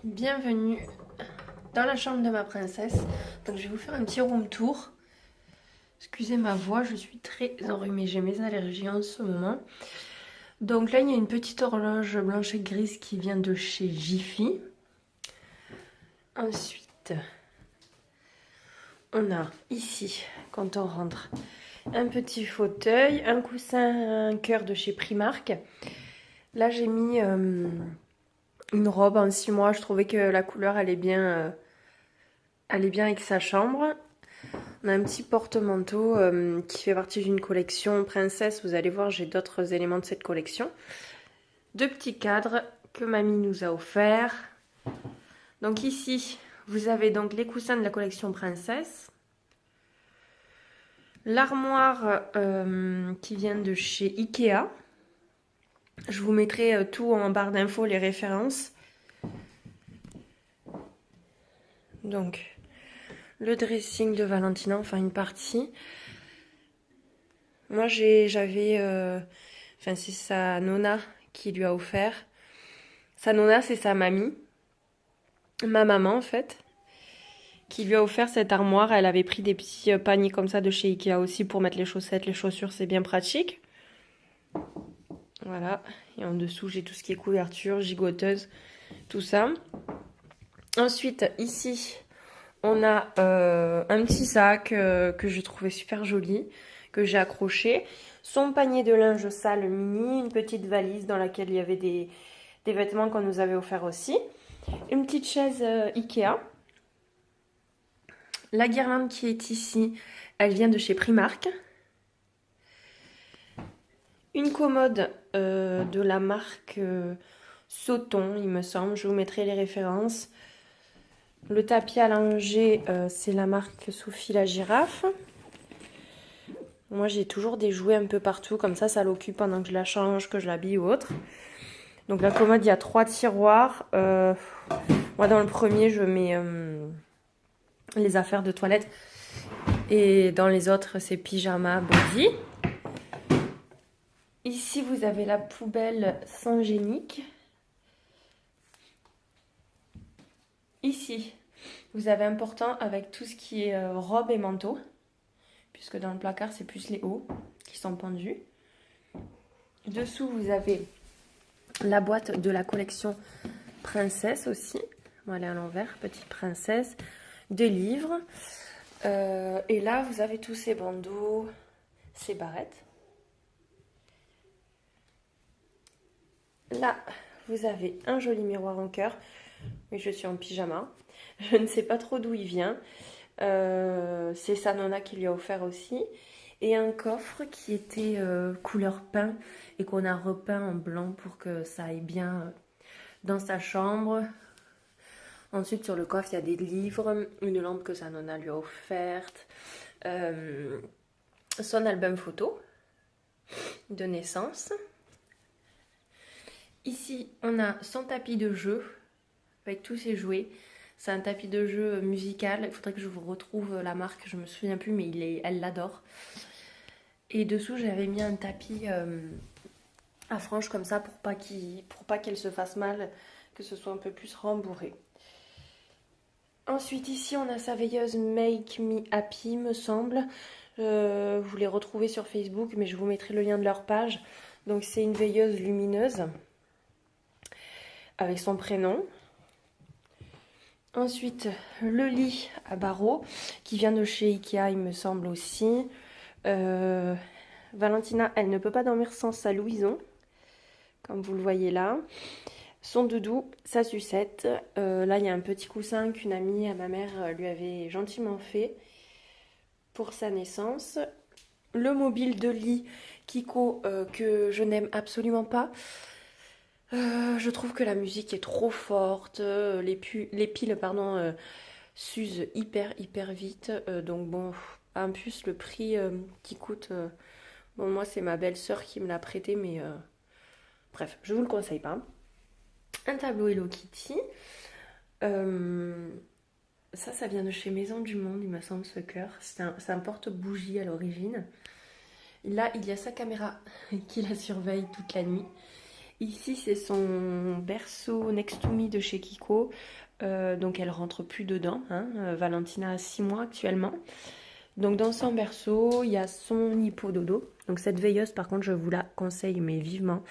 Bienvenue dans la chambre de ma princesse. Donc je vais vous faire un petit room tour. Excusez ma voix, je suis très enrhumée, j'ai mes allergies en ce moment. Donc là il y a une petite horloge blanche et grise qui vient de chez Jiffy. Ensuite, on a ici, quand on rentre, un petit fauteuil, un coussin, un cœur de chez Primark. Là j'ai mis une robe en 6 mois, je trouvais que la couleur allait bien avec sa chambre. On a un petit porte-manteau qui fait partie d'une collection princesse. Vous allez voir, j'ai d'autres éléments de cette collection. Deux petits cadres que mamie nous a offerts. Donc ici, vous avez donc les coussins de la collection princesse. L'armoire qui vient de chez Ikea. Je vous mettrai tout en barre d'infos, les références. Donc, le dressing de Valentina, enfin une partie. Moi, j'avais... Enfin, c'est sa nonna qui lui a offert. Sa nonna, c'est sa mamie. Ma maman, en fait. Qui lui a offert cette armoire. Elle avait pris des petits paniers comme ça de chez Ikea aussi pour mettre les chaussettes, les chaussures. C'est bien pratique. Voilà. Et en dessous, j'ai tout ce qui est couverture, gigoteuse, tout ça. Ensuite, ici, on a un petit sac que je trouvais super joli, que j'ai accroché. Son panier de linge sale mini, une petite valise dans laquelle il y avait des vêtements qu'on nous avait offerts aussi. Une petite chaise Ikea. La guirlande qui est ici, elle vient de chez Primark. Une commode de la marque Sauton, il me semble. Je vous mettrai les références. Le tapis à langer, c'est la marque Sophie la girafe. Moi, j'ai toujours des jouets un peu partout, comme ça l'occupe pendant que je la change, que je l'habille ou autre. Donc la commode, il y a 3 tiroirs. Moi, dans le premier, je mets les affaires de toilette. Et dans les autres, c'est pyjama, body. Ici, vous avez la poubelle Saint-Génique. Ici, vous avez important avec tout ce qui est robe et manteau. Puisque dans le placard, c'est plus les hauts qui sont pendus. Dessous, vous avez la boîte de la collection princesse aussi. On va aller à l'envers, petite princesse. Des livres. Et là, vous avez tous ces bandeaux, ces barrettes. Là, vous avez un joli miroir en cœur. Mais je suis en pyjama. Je ne sais pas trop d'où il vient. C'est sa nonna qui lui a offert aussi. Et un coffre qui était couleur pain et qu'on a repeint en blanc pour que ça aille bien dans sa chambre. Ensuite, sur le coffre, il y a des livres, une lampe que sa nonna lui a offerte, son album photo de naissance. Ici, on a son tapis de jeu avec tous ses jouets. C'est un tapis de jeu musical. Il faudrait que je vous retrouve la marque, je me souviens plus, mais elle l'adore. Et dessous, j'avais mis un tapis à franges comme ça pour pas qu'elle se fasse mal, que ce soit un peu plus rembourré. Ensuite, ici, on a sa veilleuse Make Me Happy, me semble. Vous les retrouvez sur Facebook, mais je vous mettrai le lien de leur page. Donc, c'est une veilleuse lumineuse avec son prénom. Ensuite, le lit à barreaux qui vient de chez Ikea, il me semble aussi. Valentina, elle ne peut pas dormir sans sa Louison, comme vous le voyez là. Son doudou, sa sucette. Là, il y a un petit coussin qu'une amie à ma mère lui avait gentiment fait pour sa naissance. Le mobile de lit Kiko que je n'aime absolument pas. Je trouve que la musique est trop forte, les piles s'usent hyper vite, donc bon, en plus le prix qui coûte, bon moi c'est ma belle-sœur qui me l'a prêté, mais bref, je vous le conseille pas. Un tableau Hello Kitty, ça vient de chez Maison du Monde, il me semble ce cœur, c'est un porte-bougie à l'origine. Là il y a sa caméra qui la surveille toute la nuit. Ici, c'est son berceau Next to Me de chez Kiko. Donc elle rentre plus dedans, hein. Valentina a 6 mois actuellement. Donc dans son berceau, il y a son hippododo. Donc cette veilleuse, par contre, je vous la conseille, mais vivement.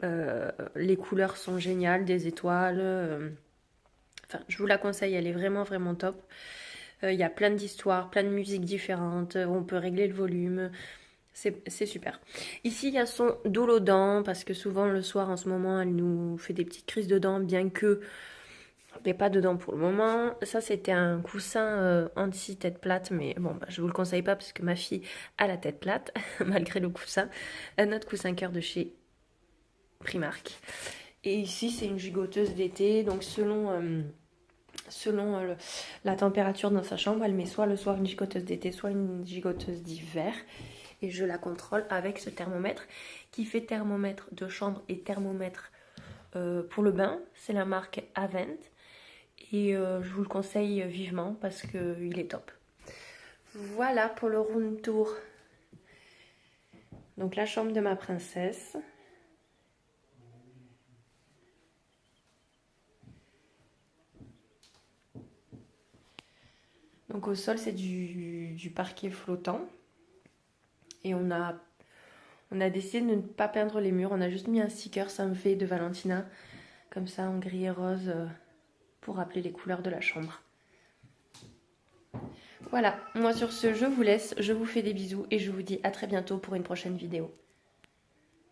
Les couleurs sont géniales, des étoiles. Enfin, je vous la conseille, elle est vraiment, vraiment top. Il y a plein d'histoires, plein de musiques différentes. On peut régler le volume. C'est super. Ici, il y a son Dolodan, parce que souvent le soir, en ce moment, elle nous fait des petites crises de dents, bien que mais pas dedans pour le moment. Ça, c'était un coussin anti-tête plate, mais bon, bah, je vous le conseille pas parce que ma fille a la tête plate, malgré le coussin. Un autre coussin cœur de chez Primark. Et ici, c'est une gigoteuse d'été, donc selon la température dans sa chambre, elle met soit le soir une gigoteuse d'été, soit une gigoteuse d'hiver. Et je la contrôle avec ce thermomètre qui fait thermomètre de chambre et thermomètre pour le bain. C'est la marque Avent. Et je vous le conseille vivement parce qu'il est top. Voilà pour le room tour. Donc la chambre de ma princesse. Donc au sol, c'est du parquet flottant. Et on a décidé de ne pas peindre les murs. On a juste mis un sticker Samvé de Valentina. Comme ça, en gris et rose, pour rappeler les couleurs de la chambre. Voilà, moi sur ce, je vous laisse. Je vous fais des bisous et je vous dis à très bientôt pour une prochaine vidéo.